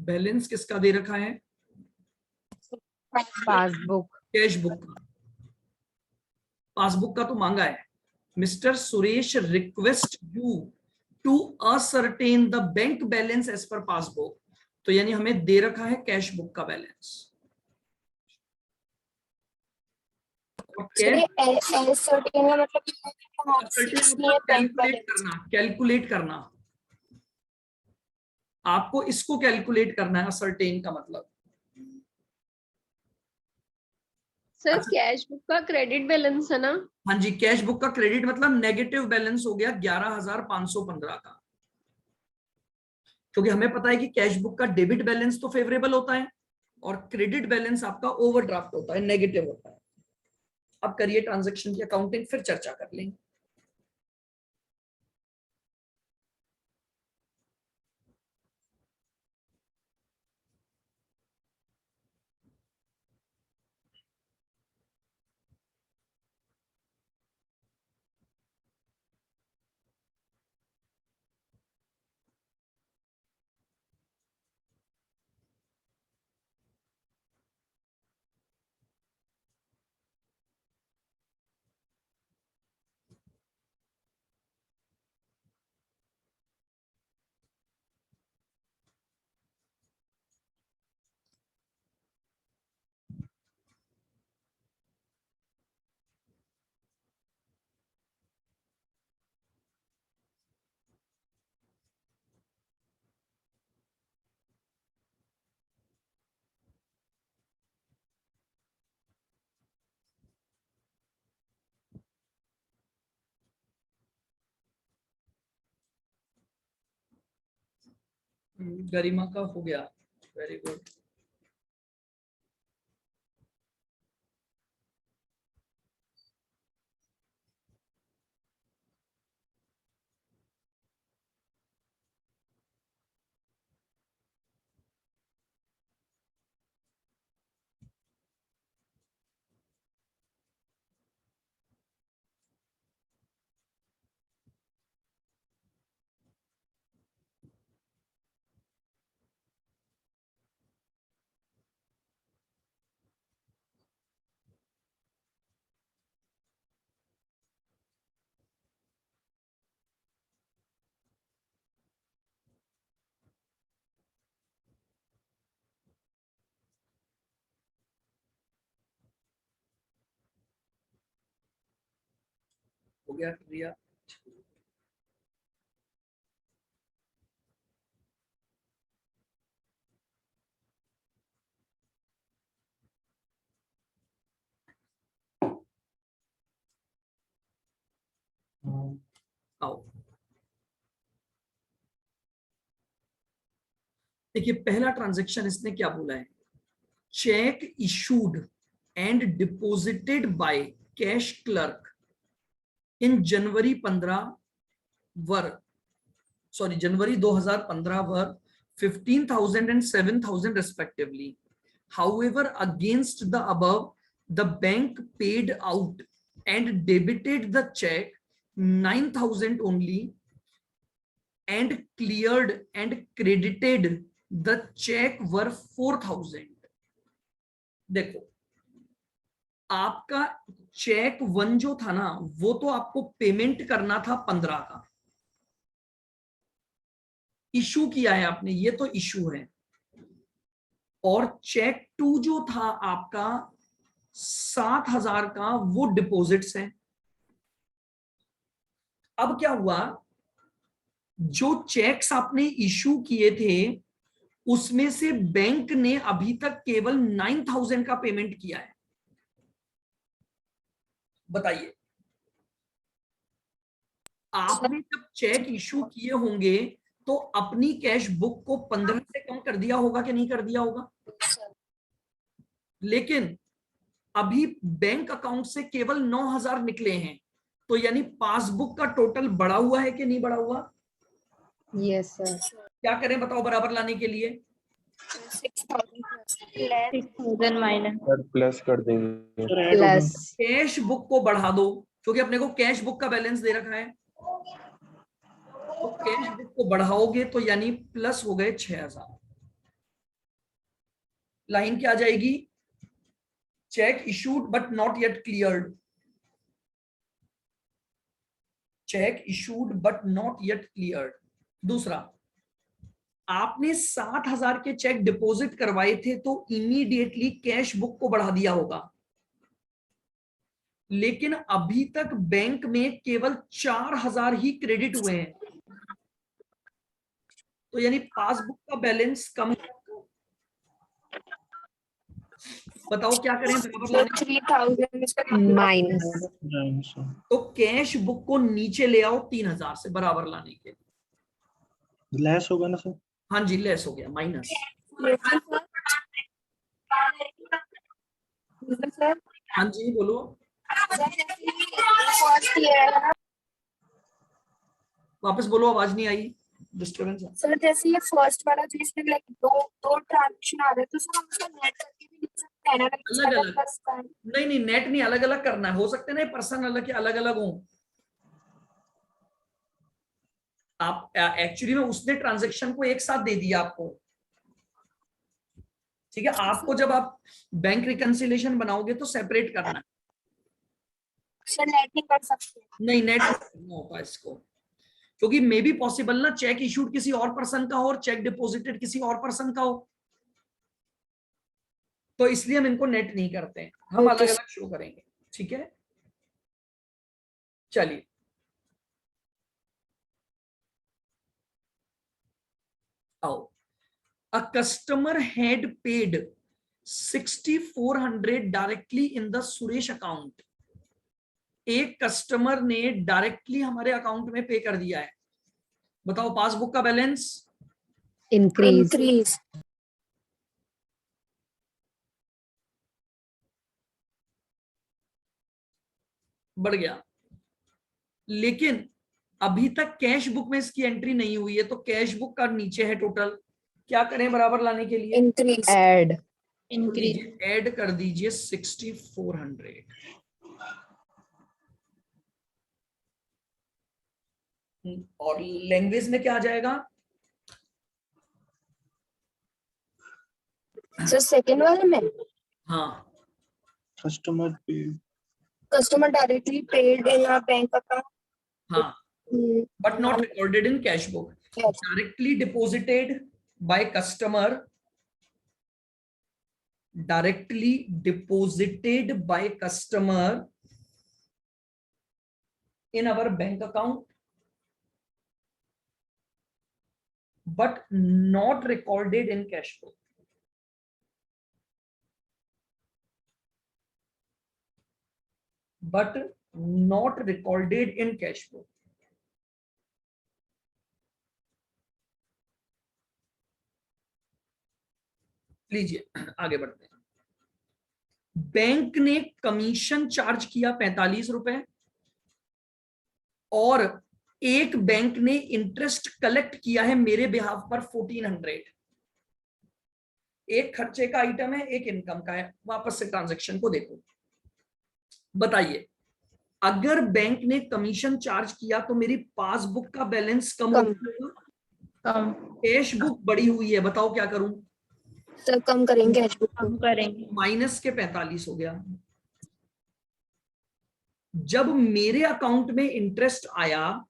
Balance किसका दे रखा है? पासबुक। कैश बुक का। पासबुक का तो मांगा है। Mister Suresh request you to ascertain the bank balance as per passbook, तो यानी हमें दे रखा है कैश बुक का बैलेंस। कैलकुलेट करना, कैलकुलेट करना, आपको इसको कैलकुलेट करना है। असर्टेन का मतलब सर कैश बुक का क्रेडिट बैलेंस है ना? हाँ जी, कैश बुक का क्रेडिट मतलब नेगेटिव बैलेंस हो गया 11,515 का, क्योंकि हमें पता है कि कैश बुक का डेबिट बैलेंस तो फेवरेबल होता है और क्रेडिट बैलेंस आपका ओवरड्राफ्ट होता है, नेगेटिव होता है। अब करिए ट्रांजैक्शन की अकाउंटिंग, फिर चर्चा कर लेंगे। गरिमा का हो गया, वेरी गुड। हो गया रिया? आओ, देखिए पहला ट्रांजैक्शन इसने क्या बोला है, check issued and deposited by cash clerk in January 15 were, sorry January 2015 were 15,000 and 7,000 respectively. However, against the above, the bank paid out and debited the check 9,000 only and cleared and credited the check were 4,000. देखो, आपका check 1 जो था ना, वो तो आपको payment करना था 15 का, इशू किया है आपने, ये तो इशू है। और चेक 2 जो था आपका 7,000 का, वो डिपॉजिट्स है। अब क्या हुआ, जो चेक्स आपने इशू किए थे उसमें से बैंक ने अभी तक केवल 9,000 का पेमेंट किया है। बताइए, आपने जब चेक इशू किए होंगे तो अपनी कैश बुक को 15 से कम कर दिया होगा कि नहीं कर दिया होगा? लेकिन अभी बैंक अकाउंट से केवल 9,000 निकले हैं, तो यानी पासबुक का टोटल बढ़ा हुआ है कि नहीं बढ़ा हुआ? Yes sir. क्या करें बताओ बराबर लाने के लिए? 6,000 माइनस प्लस कर देंगे, प्लस कैश बुक को बढ़ा दो, क्योंकि अपने को कैश बुक का बैलेंस दे रखा है। तो कैश बुक को बढ़ाओगे तो यानी प्लस हो गए 6,000। लाइन क्या आ जाएगी? Check issued but not yet cleared, check issued but not yet cleared. दूसरा, आपने 7,000 के चेक डिपॉजिट करवाए थे तो इमीडिएटली कैश बुक को बढ़ा दिया होगा, लेकिन अभी तक बैंक में केवल 4,000 ही क्रेडिट हुए हैं, तो यानी पासबुक का बैलेंस कम है। बताओ क्या करें बराबर So लाने? 3,000 minus. तो कैश बुक को नीचे ले आओ 3,000 से बराबर लाने के लिए। लेस होगा ना सर? हाँ जी, लेस हो गया, माइनस। सर हाँ जी बोलो। फर्स्ट ईयर वापस बोलो, आवाज नहीं आई, डिस्टर्बेंस है। सर जैसे ये फर्स्ट वाला जो इसमें लाइक दो ट्रांजेक्शन आ रहे हैं तो सर हम उसका नेट करके भी लिख सकते हैं ना, अलग अलग, नहीं नहीं, नेट नहीं, अलग अलग करना है। हो सकते हैं ना पर्सन अलग के अलग अलग हो। आप एक्चुअली में उसने ट्रांजेक्शन को एक साथ दे दिया आपको, ठीक है। आपको जब आप बैंक रिकंसिलेशन बनाओगे तो सेपरेट करना है। सर नेट नहीं कर सकते? नहीं, नेट नहीं होता इसको, क्योंकि मे बी पॉसिबल ना चेक इशूड किसी और पर्सन का हो और चेक डिपॉजिटेड किसी और पर्सन का हो, तो इसलिए हम इनको नेट नहीं करते हैं, हम अलग अलग शो करेंगे, ठीक है। चलिए, आओ। A customer had paid 6,400 directly in the Suresh account. एक कस्टमर ने डायरेक्टली हमारे अकाउंट में पे कर दिया है। बताओ पासबुक का बैलेंस? इंक्रीज। बढ़ गया, लेकिन अभी तक कैश बुक में इसकी एंट्री नहीं हुई है, तो कैश बुक का नीचे है टोटल। क्या करें बराबर लाने के लिए? इंक्रीज। ऐड। इंक्रीज। ऐड कर दीजिए 6,400। और लैंग्वेज में क्या आ जाएगा? सर सेकंड वाले में हाँ, customer directly paid in a bank account, हाँ, but not recorded in cash book. Yes. Directly deposited by customer, directly deposited by customer in our bank account, but not recorded in cash book. But not recorded in cash book. लीजिए आगे बढ़ते हैं। Bank ने commission charge किया 45 रुपए और एक bank ने इंटरेस्ट कलेक्ट किया है मेरे बिहाफ पर 1400। एक खर्चे का आइटम है, एक इनकम का है। वापस से ट्रांजैक्शन को देखो, बताइए अगर बैंक ने कमीशन चार्ज किया तो मेरी पासबुक का बैलेंस कम होगा, कम कैश बुक बढ़ी हुई है। बताओ क्या करूं? सर कम करेंगे कैश बुक कम करेंगे। माइनस के 45 हो गया। जब मेरे अकाउंट में इंटरेस्ट आया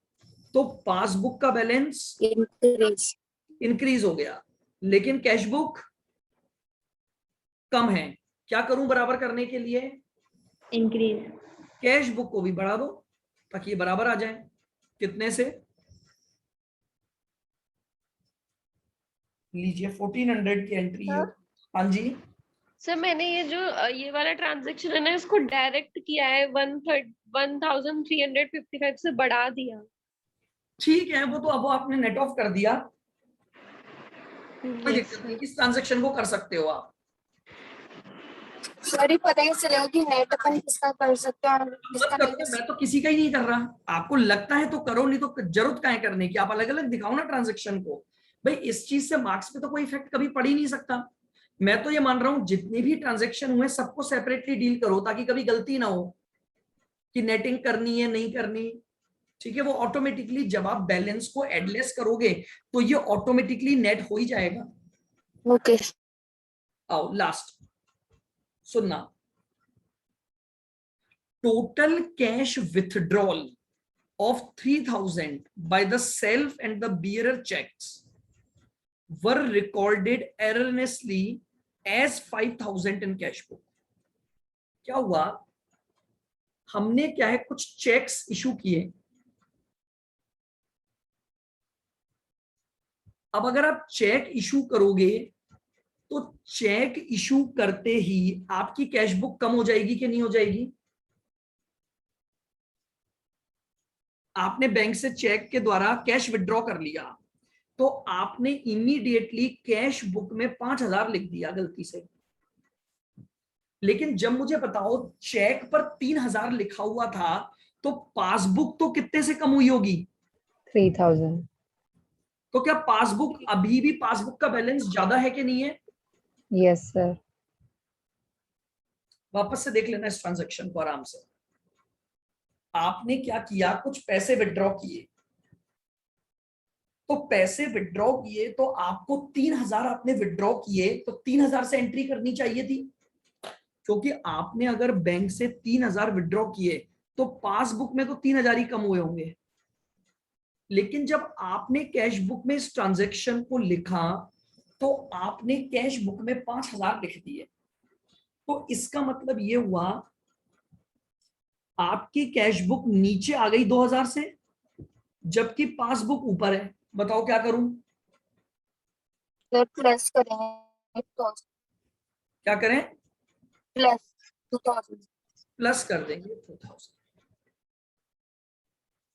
तो पासबुक का बैलेंस इंक्रीज हो गया, लेकिन कैश बुक कम है। क्या करूं बराबर करने के लिए? इंक्रीज। कैश बुक को भी बढ़ा दो ताकि ये बराबर आ जाए। कितने से? लीजिए 1400 की एंट्री है। हाँ जी सर मैंने ये वाला ट्रांजैक्शन है ना, इसको डायरेक्ट किया है 1355 से बढ़ा दिया। ठीक है, वो तो अब आपने नेट ऑफ कर दिया, कोई दिक्कत नहीं। इस ट्रांजैक्शन को कर सकते हो आप। सर पता ही चलेगा कि नेट अपन किसका कर सकते हैं और किसका नहीं कर सकते। मैं तो किसी का ही नहीं कर रहा। आपको लगता है तो करो, नहीं तो जरूरत क्या है करने की। आप अलग अलग दिखाओ ना ट्रांजैक्शन को। भाई इस चीज से मार्क्स पे तो कोई इफेक्ट कभी पड़ ही नहीं सकता। मैं तो ये मान रहा हूं जितने भी ट्रांजैक्शन हुए सबको सेपरेटली डील करो ताकि कभी गलती ना हो कि नेटिंग करनी है नहीं करनी। ठीक है, वो ऑटोमेटिकली जब आप बैलेंस को एडलेस करोगे तो ये ऑटोमेटिकली नेट हो ही जाएगा। ओके आओ लास्ट सुनना, total cash withdrawal of 3,000 by the self and the bearer checks were recorded erroneously as 5,000 in cash book. क्या हुआ, हमने क्या है कुछ चेक्स इशू किए, अब अगर आप चेक इशू करोगे तो चेक इशू करते ही आपकी कैश बुक कम हो जाएगी कि नहीं हो जाएगी? आपने बैंक से चेक के द्वारा कैश विड्रॉ कर लिया तो आपने इमीडिएटली कैश बुक में 5,000 लिख दिया गलती से, लेकिन जब मुझे बताओ चेक पर 3,000 लिखा हुआ था तो पासबुक तो कितने से कम हुई होगी? 3,000. तो क्या पासबुक अभी भी पासबुक का बैलेंस ज्यादा है कि नहीं है? Yes, sir. वापस से देख लेना इस ट्रांजैक्शन को आराम से। आपने क्या किया, कुछ पैसे विड्रॉ किए, तो पैसे विड्रॉ किए तो आपको 3,000 आपने विड्रॉ किए तो 3,000 से एंट्री करनी चाहिए थी, क्योंकि आपने अगर बैंक से 3,000 विड्रॉ किए तो पासबुक में तो 3,000 ही कम हुए होंगे, लेकिन जब आपने कैश बुक में इस ट्रांजैक्शन को लिखा तो आपने कैश बुक में 5,000 लिख दिए, तो इसका मतलब ये हुआ आपकी कैश बुक नीचे आ गई 2,000 से, जबकि पासबुक ऊपर है। बताओ क्या करूं? सर प्लस करेंगे 2,000 क्या करें? प्लस 2,000। प्लस कर देंगे 2,000।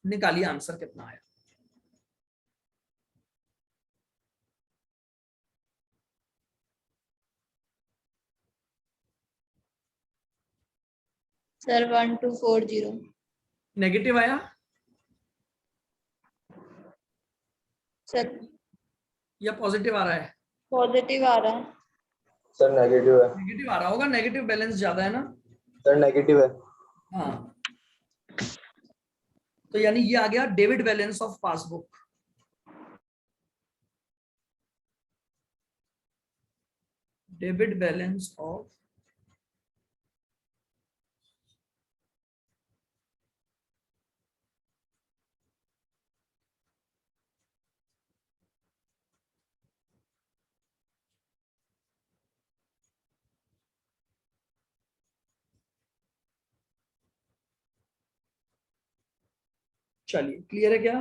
निकालिए आंसर कितना आया। सर 1240 नेगेटिव आया सर, या पॉजिटिव आ रहा है? पॉजिटिव आ रहा है। सर नेगेटिव है। नेगेटिव आ रहा होगा, नेगेटिव बैलेंस ज्यादा है ना? सर नेगेटिव है। हाँ, तो यानी ये आ गया debit balance of passbook. Debit balance of चलिए क्लियर है क्या?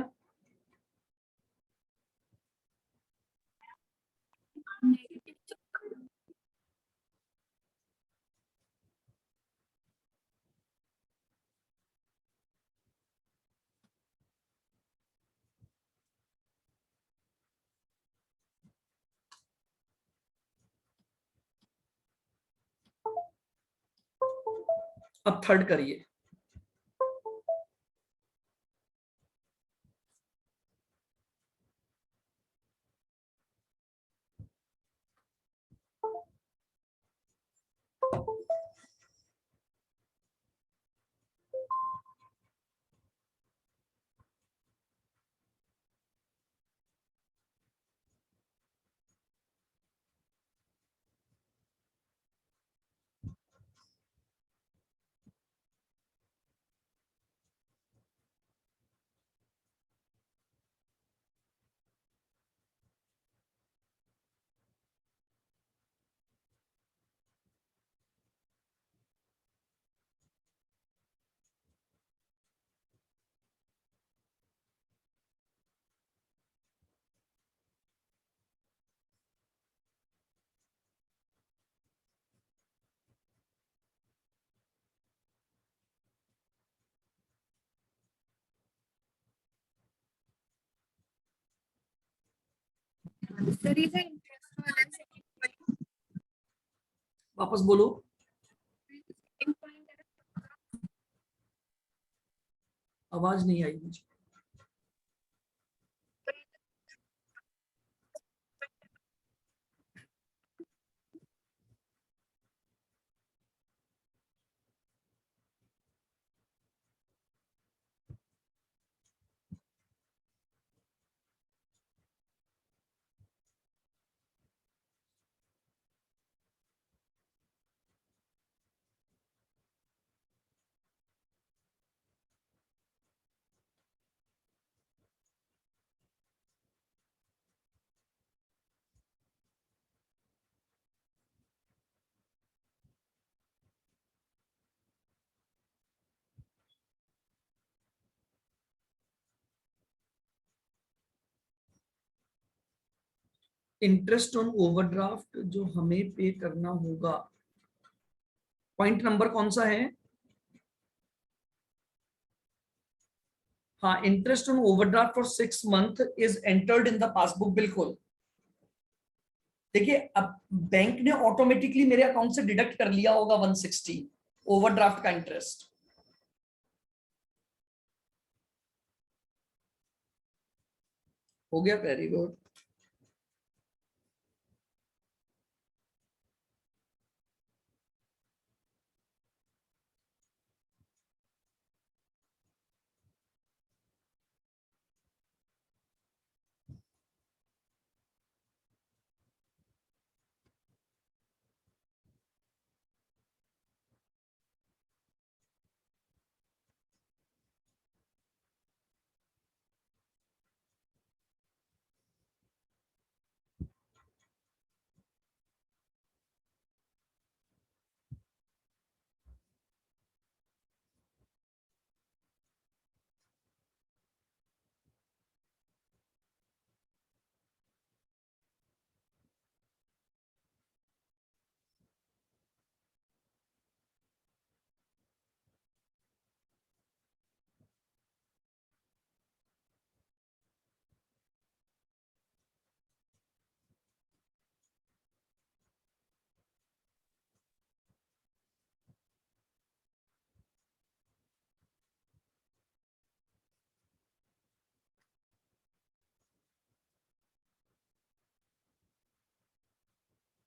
अब थर्ड करिए। There is an interest balance वापस बोलो। in point आवाज नहीं आई मुझे। इंटरेस्ट ऑन ओवरड्राफ्ट जो हमें पे करना होगा, पॉइंट नंबर कौन सा है? हाँ, interest on overdraft for 6 month is entered in the passbook. बिल्कुल, देखिए अब बैंक ने ऑटोमेटिकली मेरे अकाउंट से डिडक्ट कर लिया होगा 160 ओवरड्राफ्ट का इंटरेस्ट। हो गया, वेरी गुड।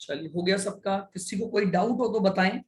चलिए, हो गया सबका। किसी को कोई डाउट हो तो बताएं।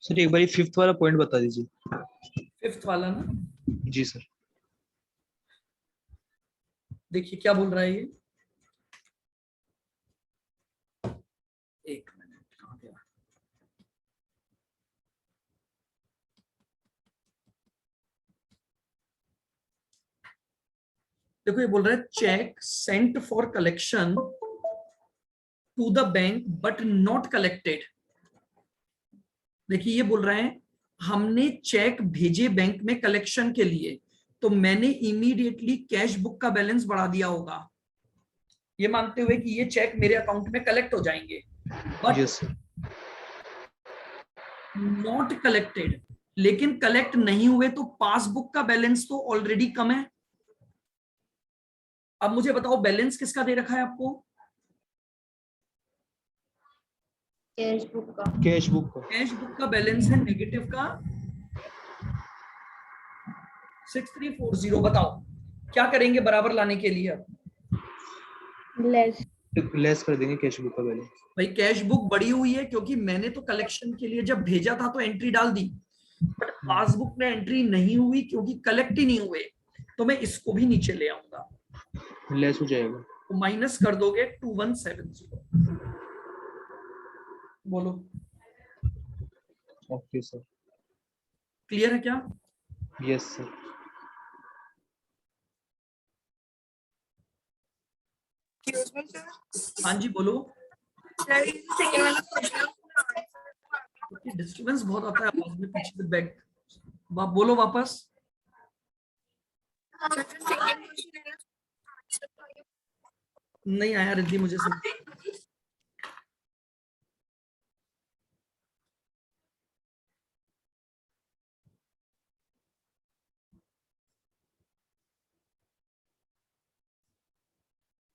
सर एक बार फिफ्थ वाला पॉइंट बता दीजिए। फिफ्थ वाला ना, जी सर। देखिए क्या बोल रहा है ये। एक मिनट, कहाँ गया? देखो ये बोल रहा है check sent for collection to the bank but not collected. देखिए ये बोल रहा है हमने चेक भेजे बैंक में कलेक्शन के लिए, तो मैंने इमीडिएटली कैश बुक का बैलेंस बढ़ा दिया होगा, ये मानते हुए कि ये चेक मेरे अकाउंट में कलेक्ट हो जाएंगे, but yes sir. Not collected. लेकिन कलेक्ट नहीं हुए तो पासबुक का बैलेंस तो ऑलरेडी कम है। अब मुझे बताओ बैलेंस किसका दे रखा है आपको? कैश बुक का। कैश बुक का। कैश बुक का बैलेंस है नेगेटिव का 6340। बताओ क्या करेंगे बराबर लाने के लिए? अब लेस कर देंगे कैश बुक का बैलेंस। भाई कैश बुक बढ़ी हुई है क्योंकि मैंने तो कलेक्शन के लिए जब भेजा था तो एंट्री डाल दी, बट पासबुक में एंट्री नहीं हुई क्योंकि कलेक्ट ही नहीं हुए, तो मैं इसको भी नीचे ले आऊंगा, लेस हो जाएगा। तो माइनस कर दोगे 2170। बोलो ओके सर। क्लियर है क्या? Yes sir. Excuse me, sir. हाँ जी बोलो। Sir, ये second वाला question डिस्टर्बेंस बहुत आता है आवाज में पीछे से, बैक बोलो वापस। sir, जो second question है ना, नहीं आया रिद्धि मुझे सब।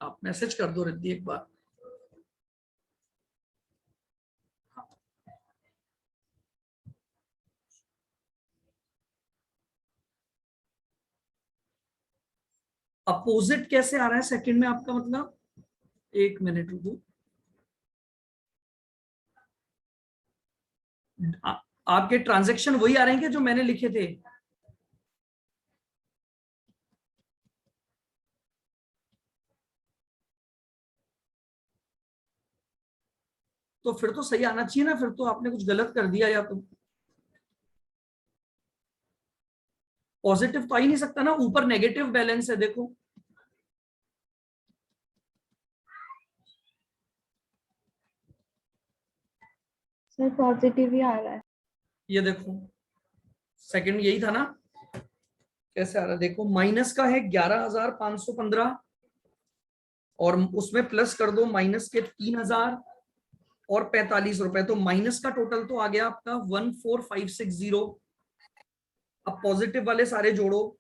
आप मैसेज कर दो रिद्धि एक बार। अपोजिट कैसे आ रहा है सेकंड में आपका मतलब? एक मिनट रुको। आपके ट्रांजैक्शन वही आ रहे हैं क्या जो मैंने लिखे थे? तो फिर तो सही आना चाहिए ना, फिर तो आपने कुछ गलत कर दिया, या तो पॉजिटिव तो आ ही नहीं सकता ना, ऊपर नेगेटिव बैलेंस है देखो। सर पॉजिटिव ही आ रहा है। ये देखो सेकंड यही था ना, कैसे आ रहा है देखो, माइनस का है 11,515 और उसमें प्लस कर दो माइनस के 3,000 और 45 रुपए, तो माइनस का टोटल तो आ गया आपका 14,560। अब पॉजिटिव वाले सारे जोड़ो,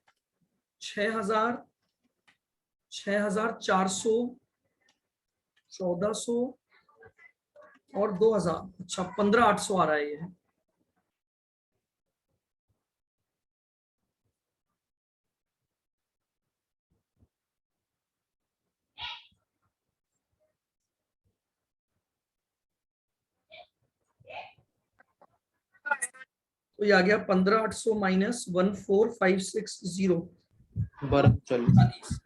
6,000, 6,400, 1,400 और 2,000, अच्छा 15,800 आ रहा है ये। तो ये आ गया 15,800 माइनस 14,560। 1240।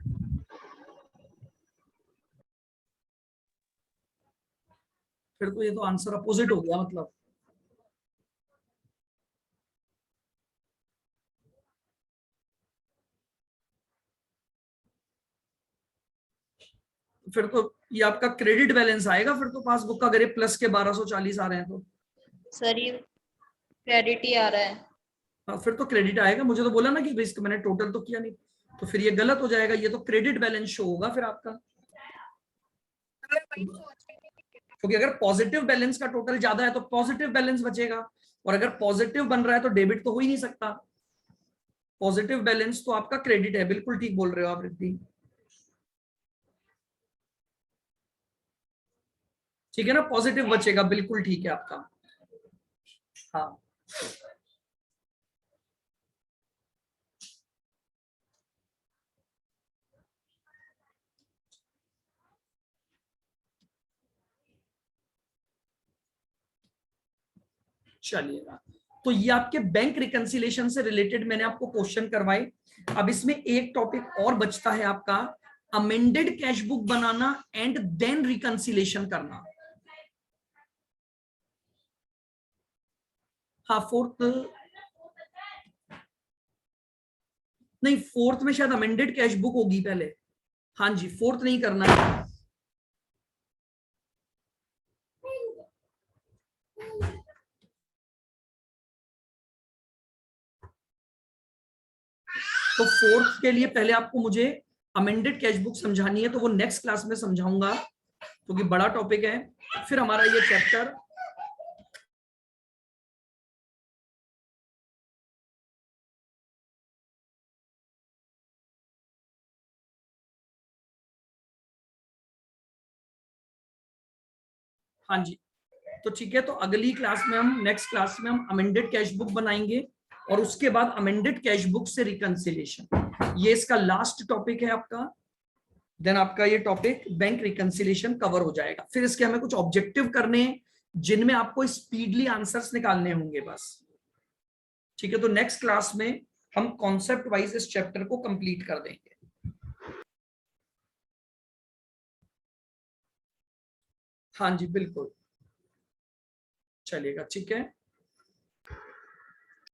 फिर तो ये तो आंसर अपोजिट हो गया मतलब। फिर तो ये आपका क्रेडिट बैलेंस आएगा फिर तो पासबुक का, अगर ये प्लस के 1,240 आ रहे हैं तो। सर ये क्रेडिट ही आ रहा है। हाँ फिर तो क्रेडिट आएगा, मुझे तो बोला ना कि रिस्क मैंने टोटल तो किया नहीं, तो फिर ये गलत हो जाएगा, ये तो क्रेडिट बैलेंस शो होगा फिर आपका, मैं वही सोच रही थी। क्योंकि अगर पॉजिटिव बैलेंस का टोटल ज्यादा है तो पॉजिटिव बैलेंस बचेगा, और अगर पॉजिटिव बन रहा है तो डेबिट तो हो ही नहीं सकता। पॉजिटिव बैलेंस तो आपका क्रेडिट है, बिल्कुल ठीक बोल रहे हो आप रिद्धि। ठीक है ना, पॉजिटिव बचेगा, बिल्कुल ठीक है आपका। हाँ चलिएगा, तो ये आपके बैंक रिकंसिलेशन से रिलेटेड मैंने आपको क्वेश्चन करवाए। अब इसमें एक टॉपिक और बचता है आपका, अमेंडेड कैश बुक बनाना एंड देन रिकंसिलेशन करना। हाँ फोर्थ नहीं, फोर्थ में शायद अमेंडेड कैश बुक होगी पहले। हाँ जी, फोर्थ नहीं करना है। तो फोर्थ के लिए पहले आपको मुझे अमेंडेड कैश बुक समझानी है, तो वो नेक्स्ट क्लास में समझाऊंगा क्योंकि बड़ा टॉपिक है। फिर हमारा ये चैप्टर हाँ जी, तो ठीक है, तो अगली क्लास में हम नेक्स्ट क्लास में हम अमेंडेड कैश बुक बनाएंगे और उसके बाद अमेंडेड कैश बुक से रिकंसिलेशन, ये इसका लास्ट टॉपिक है आपका। देन आपका ये टॉपिक बैंक रिकंसिलेशन कवर हो जाएगा। फिर इसके हमें कुछ ऑब्जेक्टिव करने हैं जिनमें आपको स्पीडली आंसर्स निकालने होंगे बस। ठीक है, तो नेक्स्ट क्लास में हम कॉन्सेप्ट वाइज इस चैप्टर को कंप्लीट कर देंगे। हाँ जी बिल्कुल, चलेगा, ठीक है।